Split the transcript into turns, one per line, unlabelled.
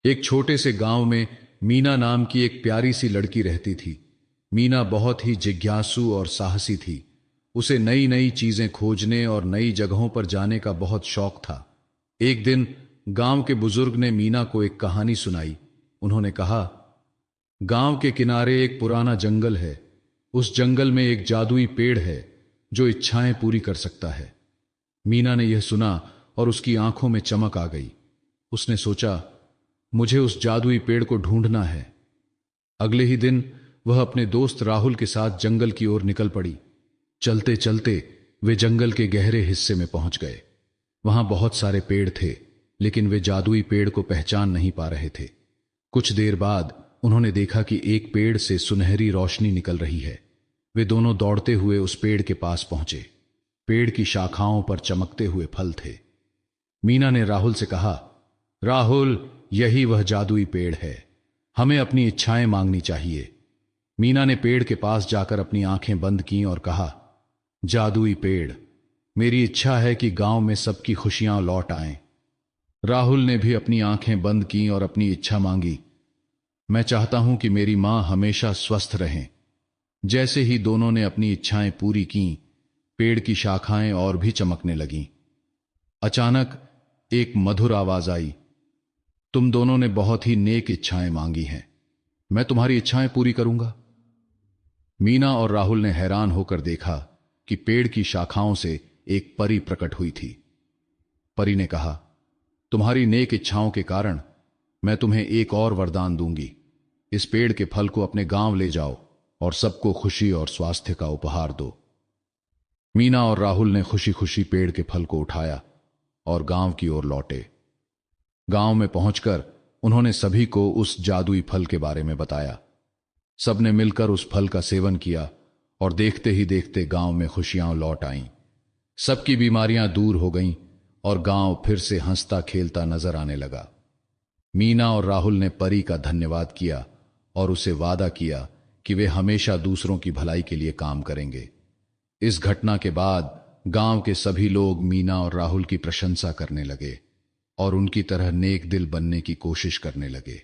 एक छोटे से गांव में मीना नाम की एक प्यारी सी लड़की रहती थी। मीना बहुत ही जिज्ञासु और साहसी थी। उसे नई नई चीजें खोजने और नई जगहों पर जाने का बहुत शौक था। एक दिन गांव के बुजुर्ग ने मीना को एक कहानी सुनाई। उन्होंने कहा, गांव के किनारे एक पुराना जंगल है। उस जंगल में एक जादुई पेड़ है जो इच्छाएं पूरी कर सकता है। मीना ने यह सुना और उसकी आंखों में चमक आ गई। उसने सोचा, मुझे उस जादुई पेड़ को ढूंढना है। अगले ही दिन वह अपने दोस्त राहुल के साथ जंगल की ओर निकल पड़ी। चलते चलते वे जंगल के गहरे हिस्से में पहुंच गए। वहां बहुत सारे पेड़ थे, लेकिन वे जादुई पेड़ को पहचान नहीं पा रहे थे। कुछ देर बाद उन्होंने देखा कि एक पेड़ से सुनहरी रोशनी निकल रही है। वे दोनों दौड़ते हुए उस पेड़ के पास पहुंचे। पेड़ की शाखाओं पर चमकते हुए फल थे। मीना ने राहुल से कहा, राहुल, यही वह जादुई पेड़ है। हमें अपनी इच्छाएं मांगनी चाहिए। मीना ने पेड़ के पास जाकर अपनी आंखें बंद की और कहा, जादुई पेड़, मेरी इच्छा है कि गांव में सबकी खुशियां लौट आएं। राहुल ने भी अपनी आंखें बंद की और अपनी इच्छा मांगी, मैं चाहता हूं कि मेरी मां हमेशा स्वस्थ रहें। जैसे ही दोनों ने अपनी इच्छाएं पूरी की, पेड़ की शाखाएं और भी चमकने लगीं। अचानक एक मधुर आवाज आई, तुम दोनों ने बहुत ही नेक इच्छाएं मांगी हैं। मैं तुम्हारी इच्छाएं पूरी करूंगा। मीना और राहुल ने हैरान होकर देखा कि पेड़ की शाखाओं से एक परी प्रकट हुई थी। परी ने कहा, तुम्हारी नेक इच्छाओं के कारण मैं तुम्हें एक और वरदान दूंगी। इस पेड़ के फल को अपने गांव ले जाओ और सबको खुशी और स्वास्थ्य का उपहार दो। मीना और राहुल ने खुशी खुशी पेड़ के फल को उठाया और गांव की ओर लौटे। गांव में पहुंचकर उन्होंने सभी को उस जादुई फल के बारे में बताया। सबने मिलकर उस फल का सेवन किया और देखते ही देखते गांव में खुशियां लौट आईं। सबकी बीमारियां दूर हो गईं और गांव फिर से हंसता खेलता नजर आने लगा। मीना और राहुल ने परी का धन्यवाद किया और उसे वादा किया कि वे हमेशा दूसरों की भलाई के लिए काम करेंगे। इस घटना के बाद गांव के सभी लोग मीना और राहुल की प्रशंसा करने लगे और उनकी तरह नेक दिल बनने की कोशिश करने लगे।